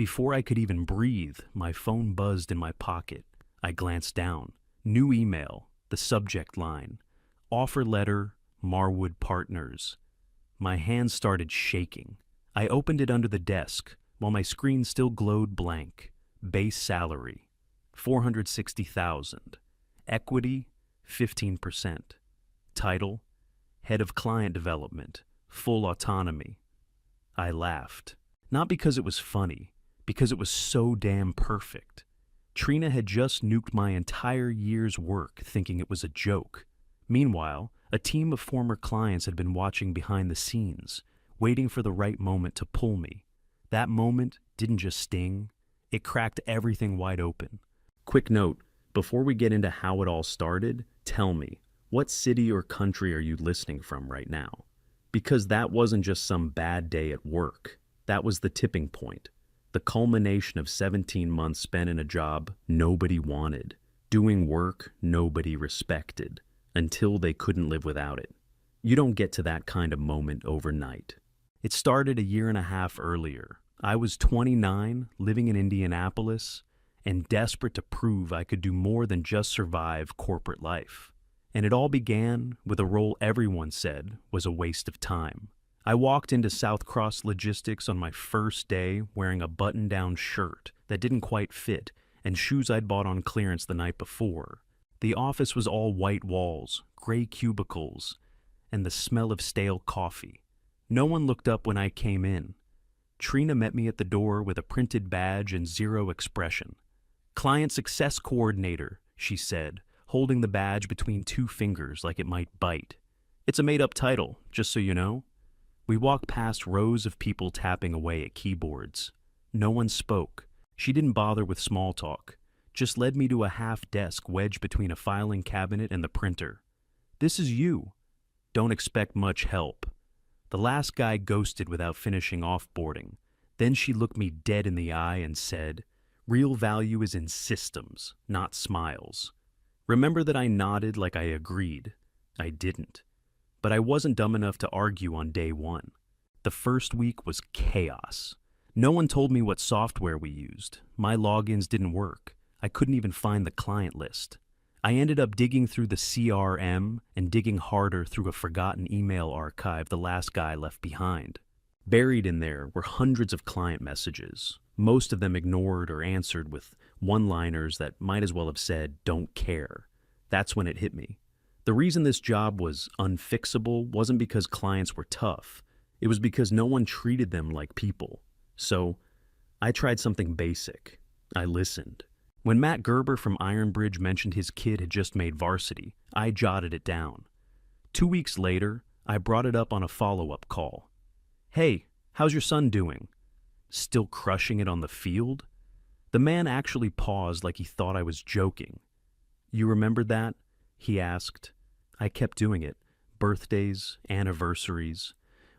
Before I could even breathe, my phone buzzed in my pocket. I glanced down. New email, the subject line, offer letter, Marwood Partners. My hands started shaking. I opened it under the desk, while my screen still glowed blank. Base salary, $460,000. Equity, 15%. Title, Head of Client Development, full autonomy. I laughed. Not because it was funny, because it was so damn perfect. Trina had just nuked my entire year's work thinking it was a joke. Meanwhile, a team of former clients had been watching behind the scenes, waiting for the right moment to pull me. That moment didn't just sting, it cracked everything wide open. Quick note, before we get into how it all started, tell me, what city or country are you listening from right now? Because that wasn't just some bad day at work. That was the tipping point. The culmination of 17 months spent in a job nobody wanted, doing work nobody respected, until they couldn't live without it. You don't get to that kind of moment overnight. It started a year and a half earlier. I was 29, living in Indianapolis, and desperate to prove I could do more than just survive corporate life. And it all began with a role everyone said was a waste of time. I walked into South Cross Logistics on my first day wearing a button-down shirt that didn't quite fit and shoes I'd bought on clearance the night before. The office was all white walls, gray cubicles, and the smell of stale coffee. No one looked up when I came in. Trina met me at the door with a printed badge and zero expression. Client Success Coordinator, she said, holding the badge between two fingers like it might bite. It's a made-up title, just so you know. We walked past rows of people tapping away at keyboards. No one spoke. She didn't bother with small talk, just led me to a half desk wedged between a filing cabinet and the printer. This is you. Don't expect much help. The last guy ghosted without finishing offboarding. Then she looked me dead in the eye and said, "Real value is in systems, not smiles." Remember that I nodded like I agreed. I didn't. But I wasn't dumb enough to argue on day one. The first week was chaos. No one told me what software we used. My logins didn't work. I couldn't even find the client list. I ended up digging through the CRM and digging harder through a forgotten email archive the last guy left behind. Buried in there were hundreds of client messages, most of them ignored or answered with one-liners that might as well have said, "Don't care." That's when it hit me. The reason this job was unfixable wasn't because clients were tough. It was because no one treated them like people. So I tried something basic. I listened. When Matt Gerber from Ironbridge mentioned his kid had just made varsity, I jotted it down. 2 weeks later, I brought it up on a follow-up call. "Hey, how's your son doing? Still crushing it on the field?" The man actually paused like he thought I was joking. "You remembered that?" he asked. I kept doing it. Birthdays, anniversaries.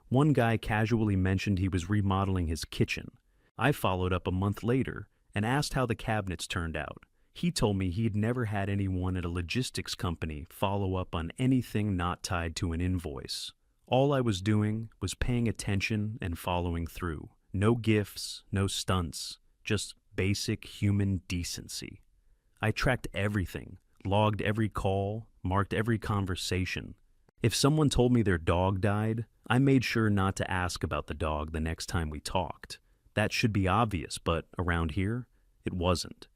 One guy casually mentioned he was remodeling his kitchen. I followed up a month later and asked how the cabinets turned out. He told me he'd never had anyone at a logistics company follow up on anything not tied to an invoice. All I was doing was paying attention and following through. No gifts, no stunts, just basic human decency. I tracked everything, logged every call, marked every conversation. If someone told me their dog died, I made sure not to ask about the dog the next time we talked. That should be obvious, but around here, it wasn't.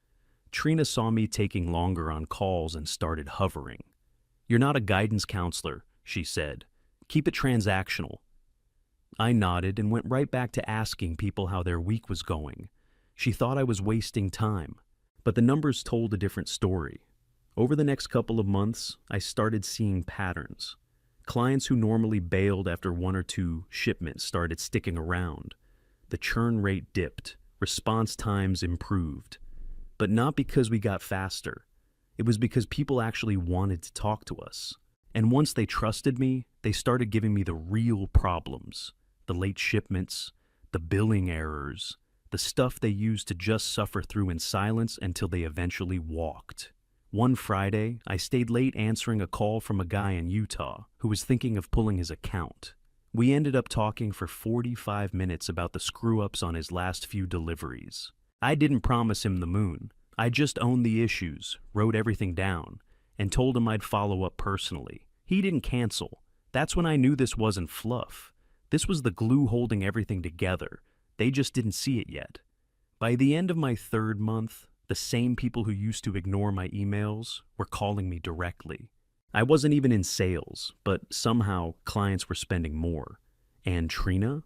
Trina saw me taking longer on calls and started hovering. "You're not a guidance counselor," she said. "Keep it transactional." I nodded and went right back to asking people how their week was going. She thought I was wasting time, but the numbers told a different story. Over the next couple of months, I started seeing patterns. Clients who normally bailed after 1 or 2 shipments started sticking around. The churn rate dipped, response times improved. But not because we got faster. It was because people actually wanted to talk to us. And once they trusted me, they started giving me the real problems. The late shipments, the billing errors, the stuff they used to just suffer through in silence until they eventually walked. One Friday, I stayed late answering a call from a guy in Utah who was thinking of pulling his account. We ended up talking for 45 minutes about the screw-ups on his last few deliveries. I didn't promise him the moon. I just owned the issues, wrote everything down, and told him I'd follow up personally. He didn't cancel. That's when I knew this wasn't fluff. This was the glue holding everything together. They just didn't see it yet. By the end of my 3rd month, the same people who used to ignore my emails were calling me directly. I wasn't even in sales, but somehow clients were spending more. And Trina?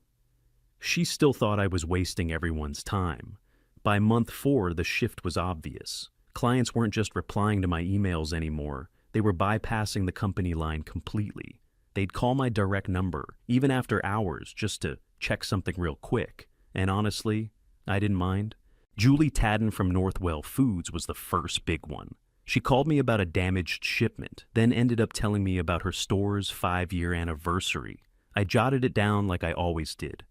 She still thought I was wasting everyone's time. By month 4, the shift was obvious. Clients weren't just replying to my emails anymore. They were bypassing the company line completely. They'd call my direct number, even after hours, just to check something real quick. And honestly, I didn't mind. Julie Tadden from Northwell Foods was the first big one. She called me about a damaged shipment, then ended up telling me about her store's 5-year anniversary. I jotted it down like I always did.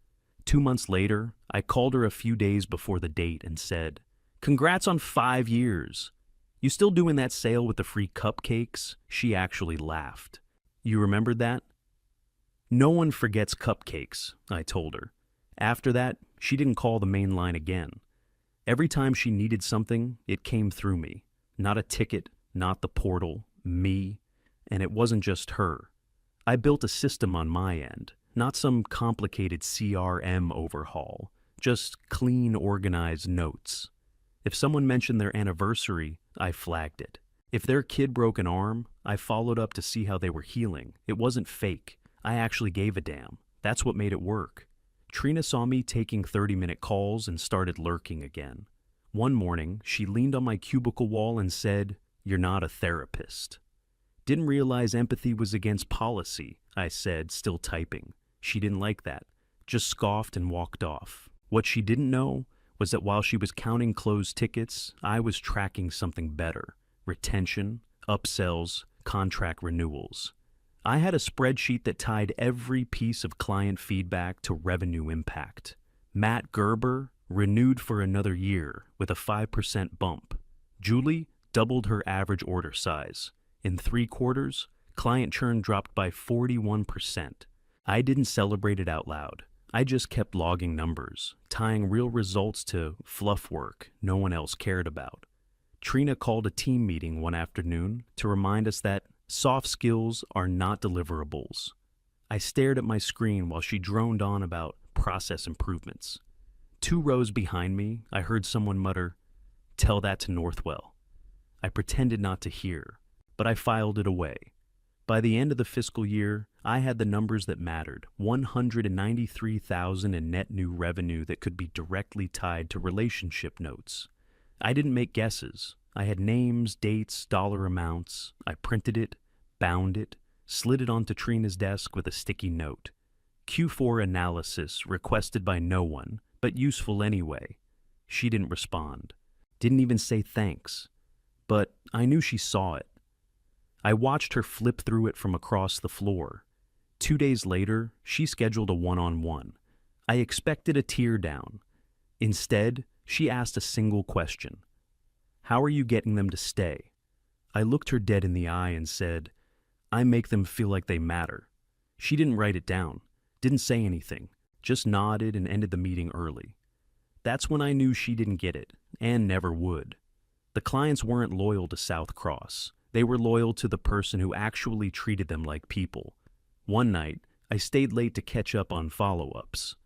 2 months later, I called her a few days before the date and said, "Congrats on 5 years. You still doing that sale with the free cupcakes?" She actually laughed. "You remembered that?" "No one forgets cupcakes," I told her. After that, she didn't call the main line again. Every time she needed something, it came through me. Not a ticket, not the portal, me. And it wasn't just her. I built a system on my end, not some complicated CRM overhaul, just clean, organized notes. If someone mentioned their anniversary, I flagged it. If their kid broke an arm, I followed up to see how they were healing. It wasn't fake. I actually gave a damn. That's what made it work. Trina saw me taking 30-minute calls and started lurking again. One morning, she leaned on my cubicle wall and said, "You're not a therapist." "Didn't realize empathy was against policy," I said, still typing. She didn't like that, just scoffed and walked off. What she didn't know was that while she was counting closed tickets, I was tracking something better: retention, upsells, contract renewals. I had a spreadsheet that tied every piece of client feedback to revenue impact. Matt Gerber renewed for another year with a 5% bump. Julie doubled her average order size. In 3 quarters, client churn dropped by 41%. I didn't celebrate it out loud. I just kept logging numbers, tying real results to fluff work no one else cared about. Trina called a team meeting one afternoon to remind us that soft skills are not deliverables. I stared at my screen while she droned on about process improvements. 2 rows behind me, I heard someone mutter, "Tell that to Northwell." I pretended not to hear, but I filed it away. By the end of the fiscal year, I had the numbers that mattered: $193,000 in net new revenue that could be directly tied to relationship notes. I didn't make guesses. I had names, dates, dollar amounts. I printed it, bound it, slid it onto Trina's desk with a sticky note. Q4 analysis requested by no one, but useful anyway. She didn't respond. Didn't even say thanks. But I knew she saw it. I watched her flip through it from across the floor. 2 days later, she scheduled a one-on-one. I expected a tear down. Instead, she asked a single question. "How are you getting them to stay?" I looked her dead in the eye and said, "I make them feel like they matter." She didn't write it down, didn't say anything, just nodded and ended the meeting early. That's when I knew she didn't get it, and never would. The clients weren't loyal to South Cross. They were loyal to the person who actually treated them like people. One night, I stayed late to catch up on follow-ups.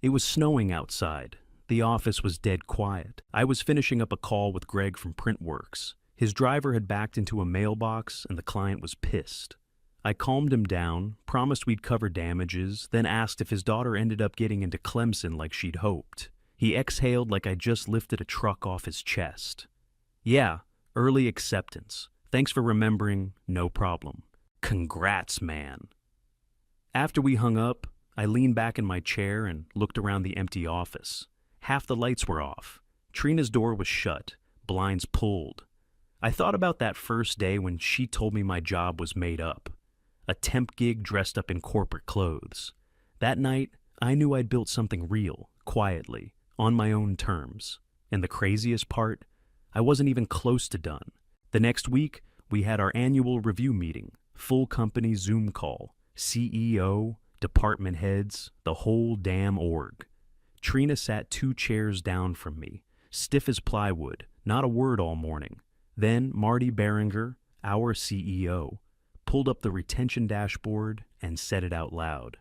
It was snowing outside. The office was dead quiet. I was finishing up a call with Greg from Printworks. His driver had backed into a mailbox, and the client was pissed. I calmed him down, promised we'd cover damages, then asked if his daughter ended up getting into Clemson like she'd hoped. He exhaled like I just lifted a truck off his chest. "Yeah, early acceptance. Thanks for remembering, no problem." Congrats, man. After we hung up, I leaned back in my chair and looked around the empty office. Half the lights were off. Trina's door was shut, blinds pulled. I thought about that first day when she told me my job was made up. A temp gig dressed up in corporate clothes. That night, I knew I'd built something real, quietly, on my own terms. And the craziest part, I wasn't even close to done. The next week, we had our annual review meeting, full company Zoom call, CEO, department heads, the whole damn org. Trina sat 2 chairs down from me, stiff as plywood, not a word all morning. Then Marty Beringer, our CEO, pulled up the retention dashboard and said it out loud.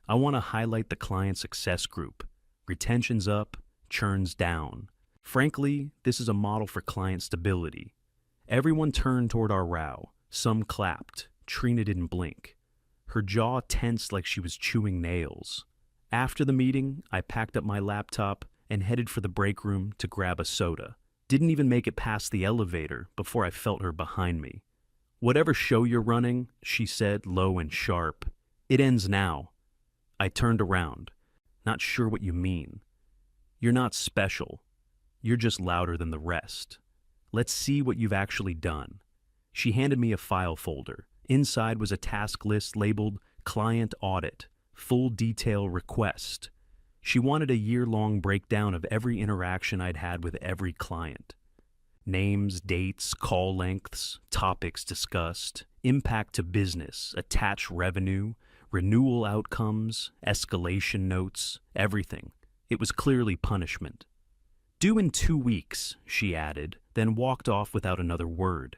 I want to highlight the client success group. Retention's up, churn's down. Frankly, this is a model for client stability. Everyone turned toward our row. Some clapped. Trina didn't blink. Her jaw tensed like she was chewing nails. After the meeting, I packed up my laptop and headed for the break room to grab a soda. Didn't even make it past the elevator before I felt her behind me. "Whatever show you're running," she said, low and sharp, "it ends now." I turned around. "Not sure what you mean." "You're not special. You're just louder than the rest. Let's see what you've actually done." She handed me a file folder. Inside was a task list labeled Client Audit, Full Detail Request. She wanted a year-long breakdown of every interaction I'd had with every client. Names, dates, call lengths, topics discussed, impact to business, attached revenue, renewal outcomes, escalation notes, everything. It was clearly punishment. "Due in 2 weeks," she added, then walked off without another word.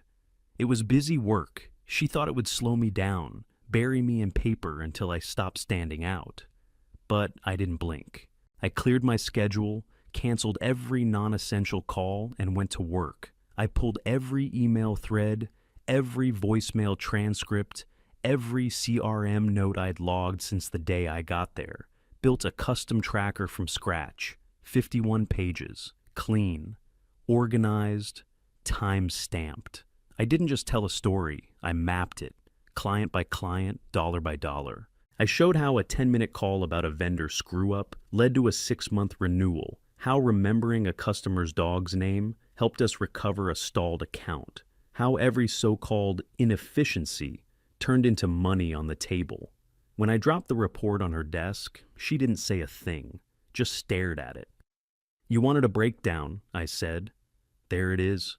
It was busy work. She thought it would slow me down, bury me in paper until I stopped standing out. But I didn't blink. I cleared my schedule, canceled every non-essential call, and went to work. I pulled every email thread, every voicemail transcript, every CRM note I'd logged since the day I got there, built a custom tracker from scratch, 51 pages, clean, organized, time-stamped. I didn't just tell a story, I mapped it, client by client, dollar by dollar. I showed how a 10-minute call about a vendor screw-up led to a 6-month renewal, how remembering a customer's dog's name helped us recover a stalled account, how every so-called inefficiency turned into money on the table. When I dropped the report on her desk, she didn't say a thing, just stared at it. "You wanted a breakdown," I said. "There it is."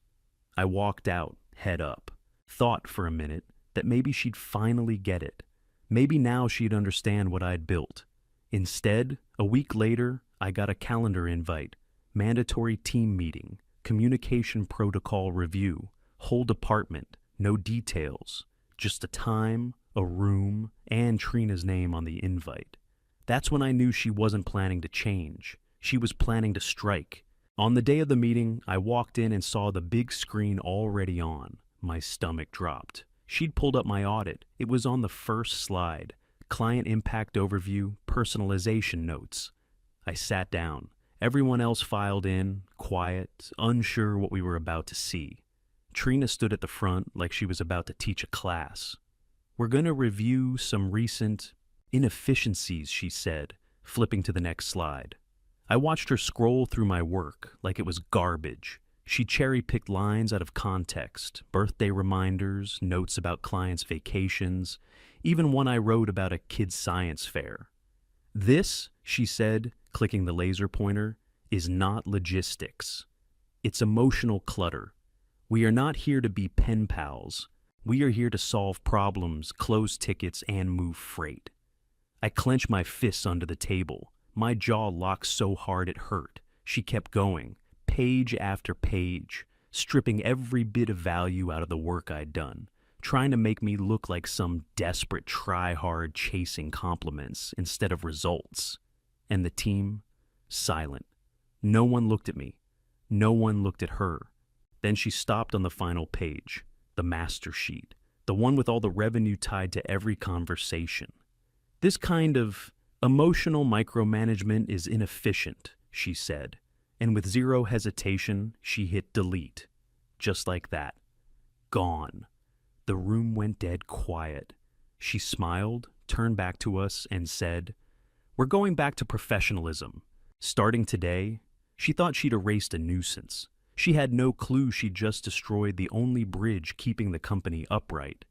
I walked out, head up, thought for a minute that maybe she'd finally get it. Maybe now she'd understand what I'd built. Instead, a week later, I got a calendar invite, mandatory team meeting, communication protocol review, whole department, no details, just a time, a room, and Trina's name on the invite. That's when I knew she wasn't planning to change. She was planning to strike. On the day of the meeting, I walked in and saw the big screen already on. My stomach dropped. She'd pulled up my audit. It was on the first slide. Client impact overview, personalization notes. I sat down. Everyone else filed in, quiet, unsure what we were about to see. Trina stood at the front like she was about to teach a class. "We're going to review some recent inefficiencies," she said, flipping to the next slide. I watched her scroll through my work like it was garbage. She cherry-picked lines out of context, birthday reminders, notes about clients' vacations, even one I wrote about a kid's science fair. "This," she said, clicking the laser pointer, "is not logistics. It's emotional clutter. We are not here to be pen pals. We are here to solve problems, close tickets, and move freight." I clenched my fists under the table. My jaw locked so hard it hurt. She kept going, page after page, stripping every bit of value out of the work I'd done, trying to make me look like some desperate try-hard chasing compliments instead of results. And the team? Silent. No one looked at me. No one looked at her. Then she stopped on the final page, the master sheet, the one with all the revenue tied to every conversation. "This kind of emotional micromanagement is inefficient," she said, and with zero hesitation, she hit delete. Just like that. Gone. The room went dead quiet. She smiled, turned back to us, and said, "We're going back to professionalism. Starting today." She thought she'd erased a nuisance. She had no clue she'd just destroyed the only bridge keeping the company upright.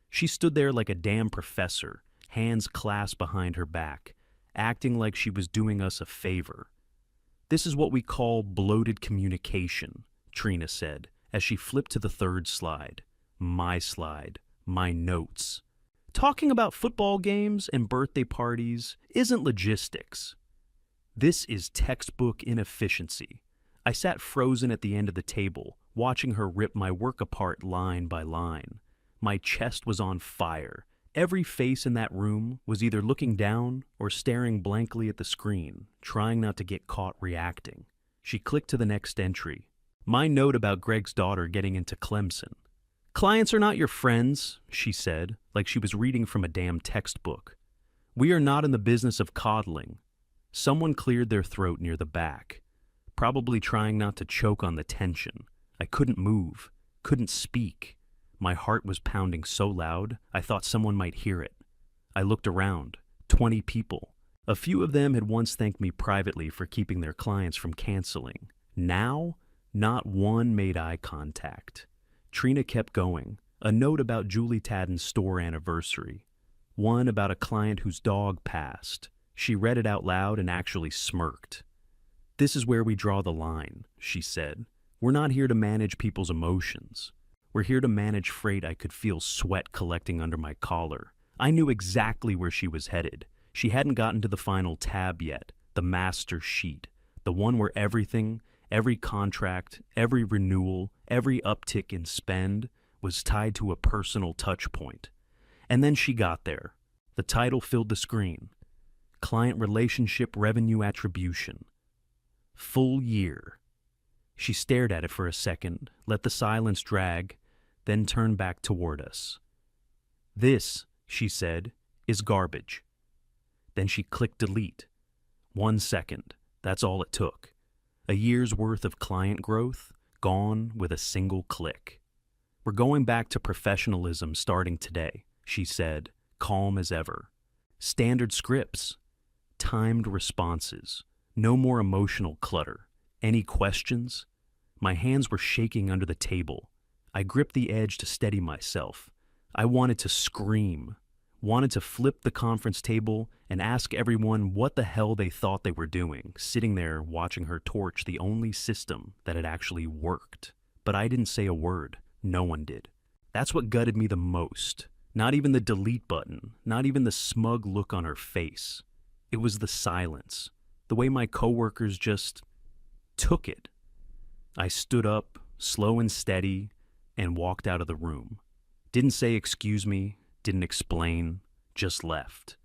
She stood there like a damn professor, hands clasped behind her back, acting like she was doing us a favor. "This is what we call bloated communication," Trina said, as she flipped to the third slide. My notes. Talking about football games and birthday parties isn't logistics. This is textbook inefficiency. I sat frozen at the end of the table, watching her rip my work apart line by line. My chest was on fire. Every face in that room was either looking down or staring blankly at the screen, trying not to get caught reacting. She clicked to the next entry. My note about Greg's daughter getting into Clemson. "Clients are not your friends," she said, like she was reading from a damn textbook. "We are not in the business of coddling." Someone cleared their throat near the back, probably trying not to choke on the tension. I couldn't move, couldn't speak. My heart was pounding so loud, I thought someone might hear it. I looked around. 20 people. A few of them had once thanked me privately for keeping their clients from canceling. Now, not one made eye contact. Trina kept going. A note about Julie Tadden's store anniversary. One about a client whose dog passed. She read it out loud and actually smirked. "This is where we draw the line," she said. "We're not here to manage people's emotions. We're here to manage freight." I could feel sweat collecting under my collar. I knew exactly where she was headed. She hadn't gotten to the final tab yet, the master sheet, the one where everything, every contract, every renewal, every uptick in spend was tied to a personal touch point. And then she got there. The title filled the screen. Client Relationship Revenue Attribution. Full year. She stared at it for a second, let the silence drag, then turned back toward us. "This," she said, "is garbage." Then she clicked delete. 1 second. That's all it took. A year's worth of client growth, gone with a single click. "We're going back to professionalism starting today," she said, calm as ever. "Standard scripts, timed responses, no more emotional clutter. Any questions?" My hands were shaking under the table. I gripped the edge to steady myself. I wanted to scream, wanted to flip the conference table and ask everyone what the hell they thought they were doing, sitting there watching her torch the only system that had actually worked. But I didn't say a word. No one did. That's what gutted me the most. Not even the delete button, not even the smug look on her face. It was the silence, the way my coworkers just took it. I stood up, slow and steady, and walked out of the room. Didn't say excuse me, didn't explain, just left.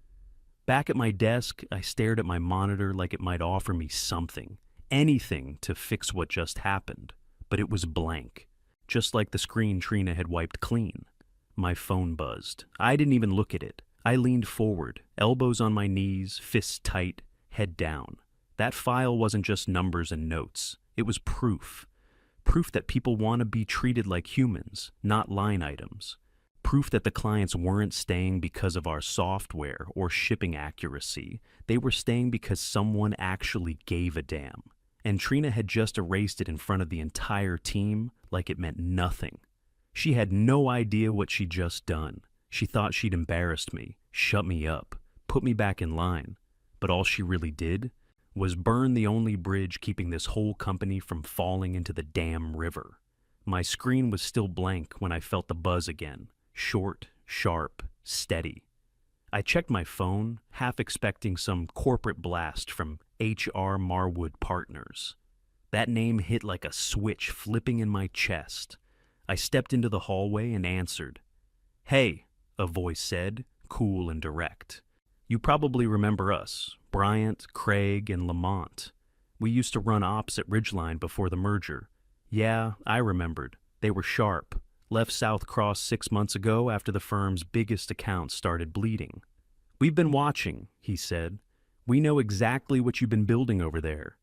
Back at my desk, I stared at my monitor like it might offer me something, anything to fix what just happened, but it was blank, just like the screen Trina had wiped clean. My phone buzzed. I didn't even look at it. I leaned forward, elbows on my knees, fists tight, head down. That file wasn't just numbers and notes. It was proof. Proof that people want to be treated like humans, not line items. Proof that the clients weren't staying because of our software or shipping accuracy. They were staying because someone actually gave a damn. And Trina had just erased it in front of the entire team like it meant nothing. She had no idea what she'd just done. She thought she'd embarrassed me, shut me up, put me back in line. But all she really did was burn the only bridge keeping this whole company from falling into the damn river. My screen was still blank when I felt the buzz again. Short, sharp, steady. I checked my phone, half expecting some corporate blast from HR Marwood Partners. That name hit like a switch flipping in my chest. I stepped into the hallway and answered. "Hey," a voice said, cool and direct. "You probably remember us, Bryant, Craig, and Lamont. We used to run ops at Ridgeline before the merger." Yeah, I remembered. They were sharp. Left South Cross 6 months ago after the firm's biggest account started bleeding. "We've been watching," he said. "We know exactly what you've been building over there."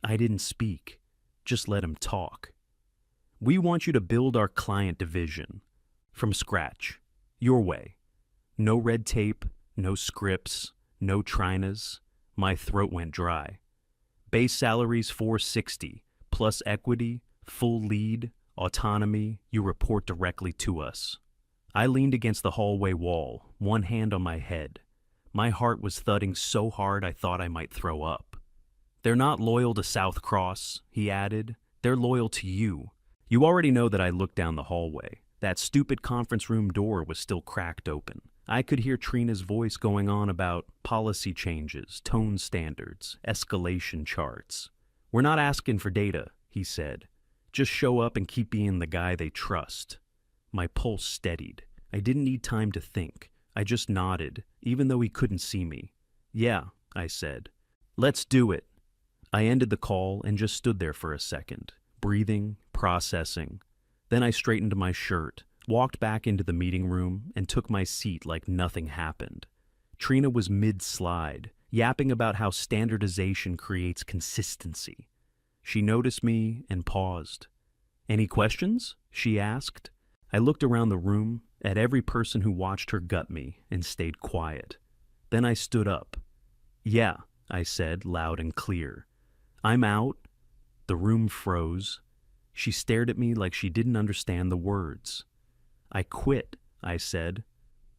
I didn't speak. Just let him talk. "We want you to build our client division. From scratch. Your way. No red tape, no scripts, no trinas." My throat went dry. "Base salary's $460, plus equity, full lead, autonomy, you report directly to us." I leaned against the hallway wall, one hand on my head. My heart was thudding so hard I thought I might throw up. "They're not loyal to South Cross," he added. "They're loyal to you. You already know that." I looked down the hallway. That stupid conference room door was still cracked open. I could hear Trina's voice going on about policy changes, tone standards, escalation charts. "We're not asking for data," he said. "Just show up and keep being the guy they trust." My pulse steadied. I didn't need time to think. I just nodded, even though he couldn't see me. "Yeah," I said. "Let's do it." I ended the call and just stood there for a second, breathing, processing. Then I straightened my shirt, walked back into the meeting room, and took my seat like nothing happened. Trina was mid-slide, yapping about how standardization creates consistency. She noticed me and paused. "Any questions?" she asked. I looked around the room at every person who watched her gut me and stayed quiet. Then I stood up. "Yeah," I said, loud and clear. "I'm out." The room froze. She stared at me like she didn't understand the words. "I quit," I said.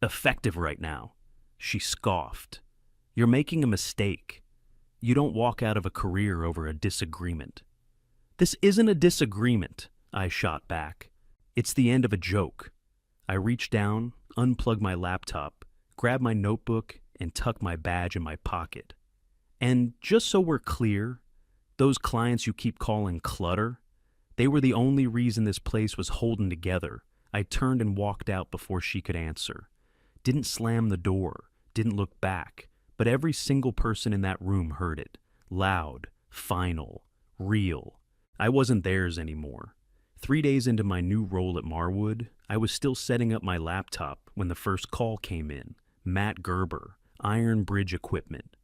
"Effective right now." She scoffed. "You're making a mistake. You don't walk out of a career over a disagreement." "This isn't a disagreement," I shot back. "It's the end of a joke." I reached down, unplugged my laptop, grabbed my notebook, and tucked my badge in my pocket. "And just so we're clear, those clients you keep calling clutter, they were the only reason this place was holding together." I turned and walked out before she could answer. Didn't slam the door, didn't look back, but every single person in that room heard it. Loud, final, real. I wasn't theirs anymore. 3 days into my new role at Marwood, I was still setting up my laptop when the first call came in. Matt Gerber, Iron Bridge Equipment.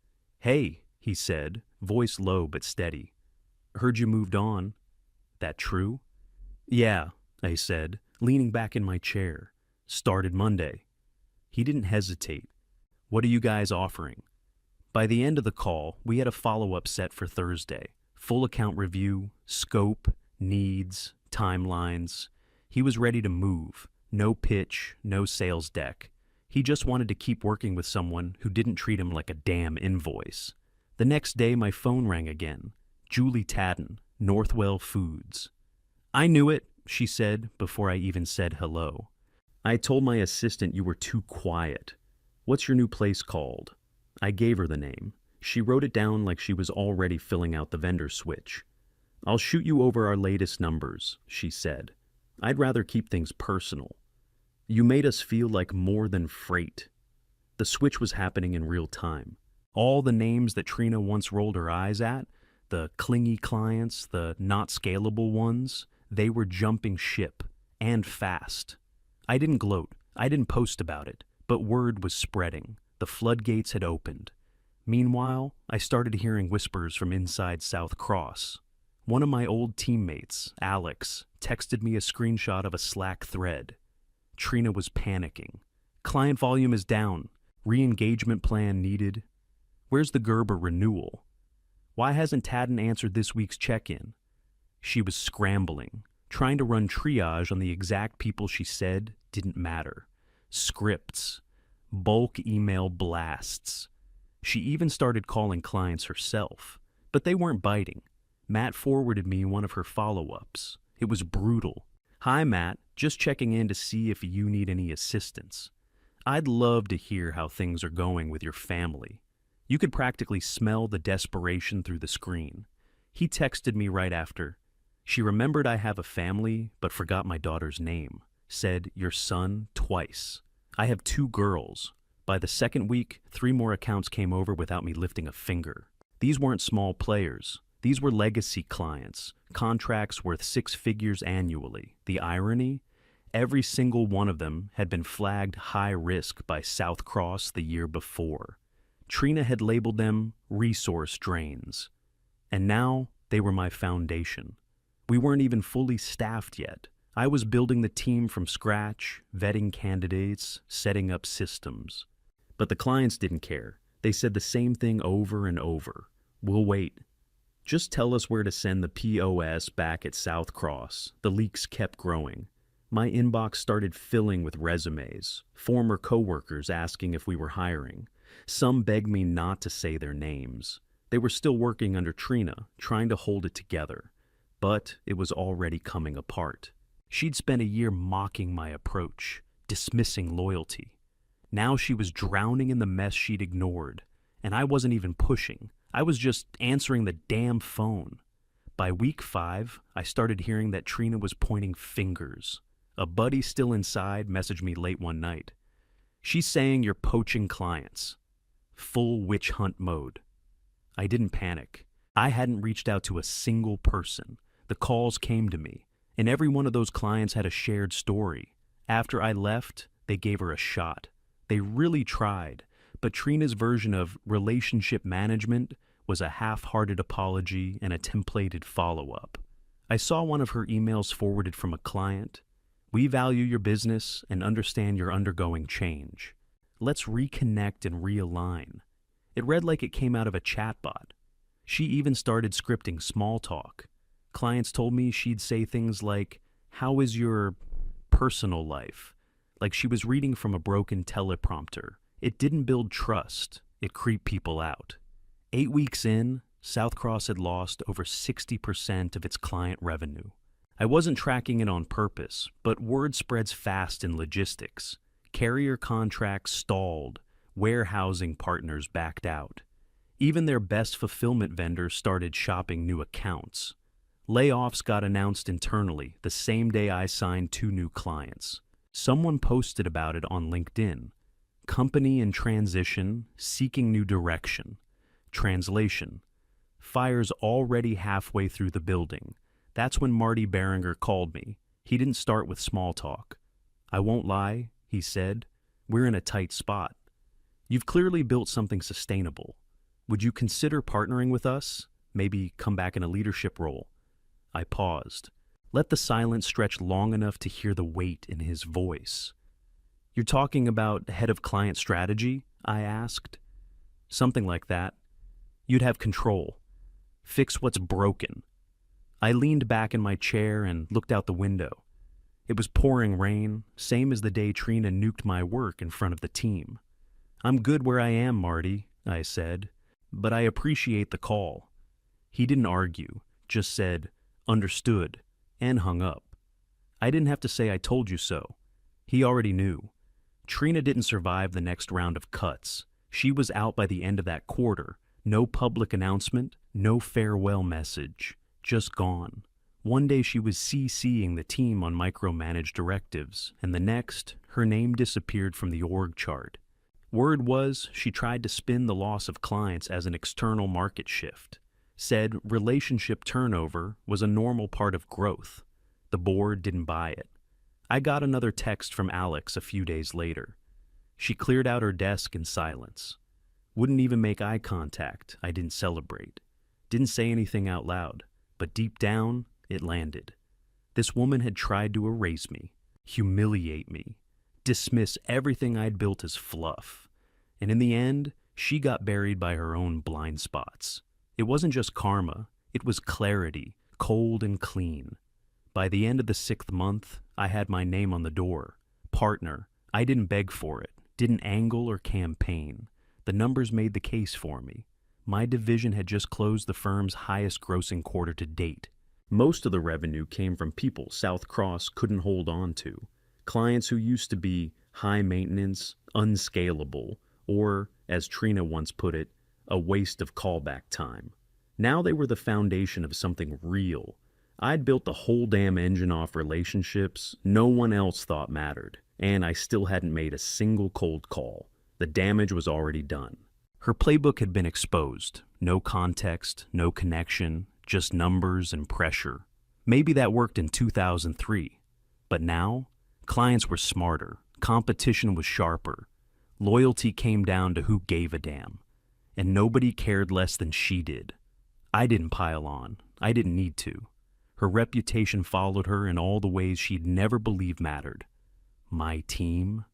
"Hey," he said, voice low but steady. "Heard you moved on. That true?" "Yeah," I said, leaning back in my chair. "Started Monday." He didn't hesitate. "What are you guys offering?" By the end of the call, we had a follow-up set for Thursday. Full account review, scope, needs, timelines. He was ready to move. No pitch, no sales deck. He just wanted to keep working with someone who didn't treat him like a damn invoice. The next day, my phone rang again. Julie Tadden, Northwell Foods. "I knew it," she said before I even said hello. "I told my assistant you were too quiet. What's your new place called?" I gave her the name. She wrote it down like she was already filling out the vendor switch. "I'll shoot you over our latest numbers," she said. "I'd rather keep things personal. You made us feel like more than freight." The switch was happening in real time. All the names that Trina once rolled her eyes at, the clingy clients, the not scalable ones, they were jumping ship, and fast. I didn't gloat, I didn't post about it, but word was spreading. The floodgates had opened. Meanwhile, I started hearing whispers from inside South Cross. One of my old teammates, Alex, texted me a screenshot of a Slack thread. Trina was panicking. "Client volume is down. Re-engagement plan needed. Where's the Gerber renewal? Why hasn't Tadden answered this week's check-in?" She was scrambling, trying to run triage on the exact people she said didn't matter. Scripts. Bulk email blasts. She even started calling clients herself, but they weren't biting. Matt forwarded me one of her follow-ups. It was brutal. "Hi, Matt. Just checking in to see if you need any assistance. I'd love to hear how things are going with your family." You could practically smell the desperation through the screen. He texted me right after. "She remembered I have a family, but forgot my daughter's name. Said, 'Your son,' twice. I have 2 girls. By the second week, 3 more accounts came over without me lifting a finger. These weren't small players. These were legacy clients, contracts worth 6 figures annually. The irony? Every single one of them had been flagged high risk by South Cross the year before. Trina had labeled them resource drains. And now they were my foundation. We weren't even fully staffed yet. I was building the team from scratch, vetting candidates, setting up systems. But the clients didn't care. They said the same thing over and over. "We'll wait. Just tell us where to send the POS back at South Cross." The leaks kept growing. My inbox started filling with resumes, former coworkers asking if we were hiring. Some begged me not to say their names. They were still working under Trina, trying to hold it together. But it was already coming apart. She'd spent a year mocking my approach, dismissing loyalty. Now she was drowning in the mess she'd ignored, and I wasn't even pushing. I was just answering the damn phone. By week 5, I started hearing that Trina was pointing fingers. A buddy still inside messaged me late one night. "She's saying you're poaching clients." Full witch hunt mode. I didn't panic. I hadn't reached out to a single person. The calls came to me, and every one of those clients had a shared story. After I left, they gave her a shot. They really tried, but Trina's version of relationship management was a half-hearted apology and a templated follow-up. I saw one of her emails forwarded from a client. "We value your business and understand you're undergoing change. Let's reconnect and realign." It read like it came out of a chatbot. She even started scripting small talk. Clients told me she'd say things like, "How is your personal life?" Like she was reading from a broken teleprompter. It didn't build trust. It creeped people out. 8 weeks in, South Cross had lost over 60% of its client revenue. I wasn't tracking it on purpose, but word spreads fast in logistics. Carrier contracts stalled. Warehousing partners backed out. Even their best fulfillment vendors started shopping new accounts. Layoffs got announced internally the same day I signed 2 new clients. Someone posted about it on LinkedIn. Company in transition, seeking new direction. Translation: fire's already halfway through the building. That's when Marty Beringer called me. He didn't start with small talk. "I won't lie," he said. "We're in a tight spot. You've clearly built something sustainable. Would you consider partnering with us? Maybe come back in a leadership role?" I paused. Let the silence stretch long enough to hear the weight in his voice. "You're talking about head of client strategy?" I asked. "Something like that. You'd have control. Fix what's broken." I leaned back in my chair and looked out the window. It was pouring rain, same as the day Trina nuked my work in front of the team. "I'm good where I am, Marty," I said, "but I appreciate the call." He didn't argue, just said, "Understood," and hung up. I didn't have to say "I told you so." He already knew. Trina didn't survive the next round of cuts. She was out by the end of that quarter. No public announcement, no farewell message, just gone. One day she was CCing the team on micromanaged directives, and the next, her name disappeared from the org chart. Word was she tried to spin the loss of clients as an external market shift. Said relationship turnover was a normal part of growth. The board didn't buy it. I got another text from Alex a few days later. She cleared out her desk in silence. Wouldn't even make eye contact. I didn't celebrate. Didn't say anything out loud, but deep down, it landed. This woman had tried to erase me, humiliate me, dismiss everything I'd built as fluff. And in the end, she got buried by her own blind spots. It wasn't just karma, it was clarity, cold and clean. By the end of the 6th month, I had my name on the door. Partner. I didn't beg for it, didn't angle or campaign. The numbers made the case for me. My division had just closed the firm's highest grossing quarter to date. Most of the revenue came from people South Cross couldn't hold on to. Clients who used to be high maintenance, unscalable, or, as Trina once put it, a waste of callback time. Now they were the foundation of something real. I'd built the whole damn engine off relationships no one else thought mattered, and I still hadn't made a single cold call. The damage was already done. Her playbook had been exposed. No context, no connection, just numbers and pressure. Maybe that worked in 2003. But now, clients were smarter, competition was sharper. Loyalty came down to who gave a damn. And nobody cared less than she did. I didn't pile on. I didn't need to. Her reputation followed her in all the ways she'd never believed mattered. My team?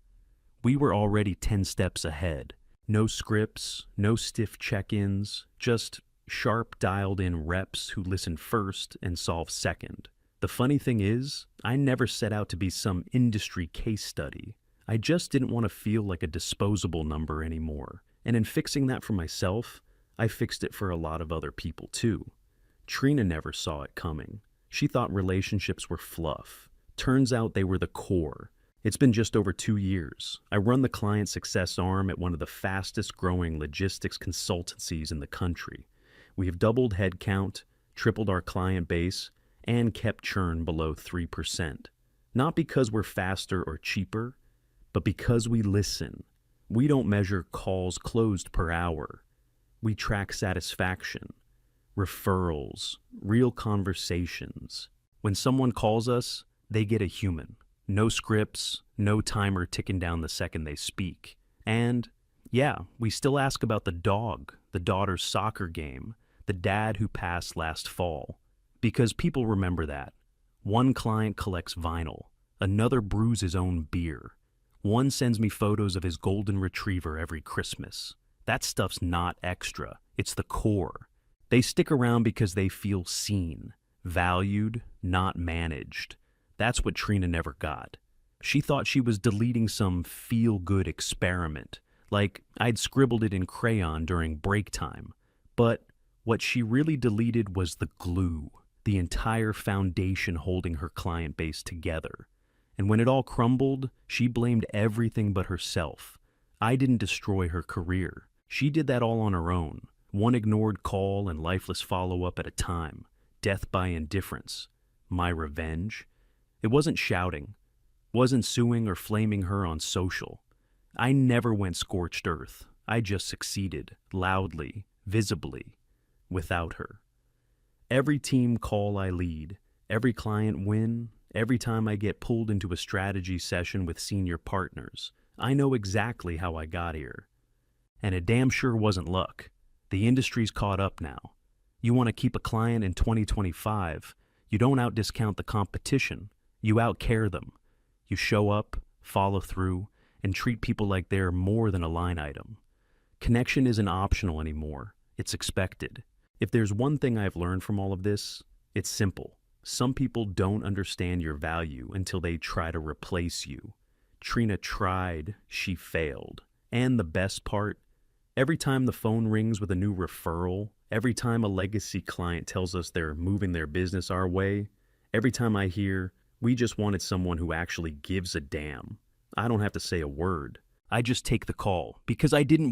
We were already 10 steps ahead. No scripts, no stiff check-ins, just sharp dialed-in reps who listened first and solved second. The funny thing is, I never set out to be some industry case study. I just didn't want to feel like a disposable number anymore. And in fixing that for myself, I fixed it for a lot of other people too. Trina never saw it coming. She thought relationships were fluff. Turns out they were the core. It's been just over 2 years. I run the client success arm at one of the fastest growing logistics consultancies in the country. We have doubled headcount, tripled our client base, and kept churn below 3%. Not because we're faster or cheaper, but because we listen. We don't measure calls closed per hour. We track satisfaction, referrals, real conversations. When someone calls us, they get a human. No scripts, no timer ticking down the second they speak. And, yeah, we still ask about the dog, the daughter's soccer game, the dad who passed last fall. Because people remember that. One client collects vinyl, another brews his own beer. One sends me photos of his golden retriever every Christmas. That stuff's not extra, it's the core. They stick around because they feel seen, valued, not managed. That's what Trina never got. She thought she was deleting some feel-good experiment, like I'd scribbled it in crayon during break time. But what she really deleted was the glue, the entire foundation holding her client base together. And when it all crumbled, she blamed everything but herself. I didn't destroy her career. She did that all on her own, one ignored call and lifeless follow-up at a time. Death by indifference. My revenge? It wasn't shouting, wasn't suing or flaming her on social. I never went scorched earth. I just succeeded, loudly, visibly, without her. Every team call I lead, every client win, every time I get pulled into a strategy session with senior partners, I know exactly how I got here. And it damn sure wasn't luck. The industry's caught up now. You want to keep a client in 2025, you don't out-discount the competition. You out-care them. You show up, follow through, and treat people like they're more than a line item. Connection isn't optional anymore. It's expected. If there's one thing I've learned from all of this, it's simple. Some people don't understand your value until they try to replace you. Trina tried, she failed. And the best part, every time the phone rings with a new referral, every time a legacy client tells us they're moving their business our way, every time I hear, we just wanted someone who actually gives a damn, I don't have to say a word. I just take the call because I didn't